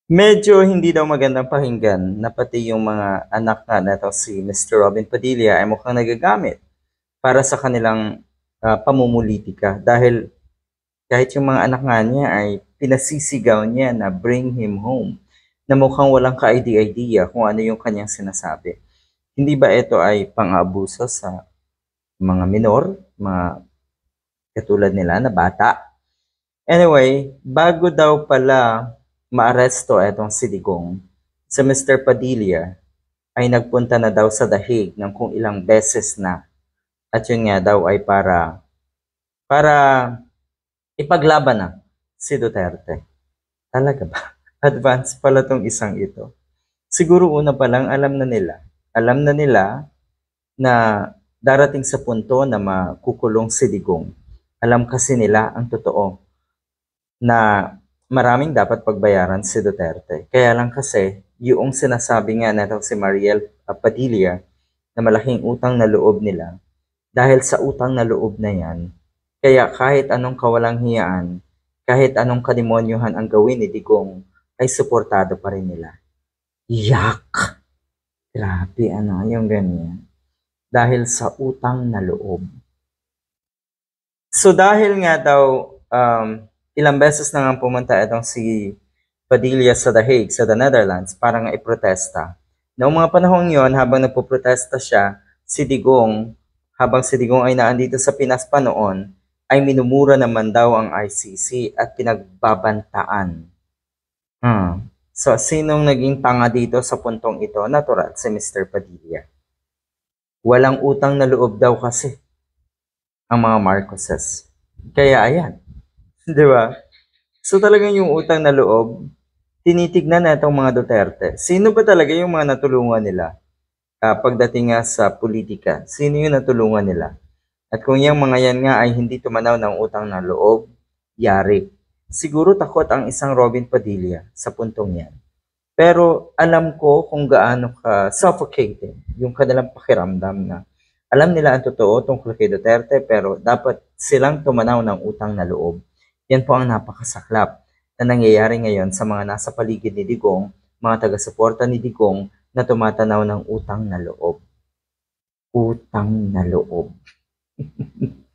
Medyo hindi daw magandang pakinggan na pati yung mga anak nga neto si Mr. Robin Padilla ay mukhang nagagamit para sa kanilang pamumulitika dahil kahit yung mga anak nga niya ay pinasisigaw niya na bring him home na mukhang walang ka-idea kung ano yung kanyang sinasabi. Hindi ba ito ay pang-abuso sa mga minor, mga katulad nila na bata? Anyway, bago daw pala maaresto etong si Digong, si Mr. Padilla ay nagpunta na daw sa dahig ng kung ilang beses na. At yun nga daw ay para ipaglaban na si Duterte. Talaga ba? Advance pala tong isang ito. Siguro una pa lang alam na nila na darating sa punto na makukulong si Digong. Alam kasi nila ang totoo na maraming dapat pagbayaran si Duterte. Kaya lang kasi, yung sinasabi nga na si Mariel Padilla na malaking utang na loob nila, dahil sa utang na loob na yan, kaya kahit anong kawalang hiyaan, kahit anong kademonyuhan ang gawin ni Digong, ay suportado pa rin nila. Yak! Grabe, ano, yung ganyan. Dahil sa utang na loob. So dahil nga daw ilang beses na nga pumunta itong si Padilla sa The Hague, sa the Netherlands, para nga iprotesta. Noong mga panahong yon, habang nagpo-protesta siya, habang si Digong ay naandito sa Pinas pa noon, ay minumura naman daw ang ICC at pinagbabantaan. So, sinong naging tanga dito sa puntong ito? Natural, si Mr. Padilla. Walang utang na loob daw kasi ang mga Marcoses. Kaya ayan, di ba? So talagang yung utang na loob, tinitignan na itong mga Duterte. Sino ba talaga yung mga natulungan nila pagdating nga sa politika? Sino yung natulungan nila? At kung yung mga yan nga ay hindi tumanaw ng utang na loob, yari. Siguro takot ang isang Robin Padilla sa puntong yan. Pero alam ko kung gaano ka suffocating yung kanilang pakiramdam na alam nila ang totoo tungkol kay Duterte pero dapat silang tumanaw ng utang na loob. Yan po ang napakasaklap na nangyayari ngayon sa mga nasa paligid ni Digong, mga taga-suporta ni Digong na tumatanaw ng utang na loob. Utang na loob.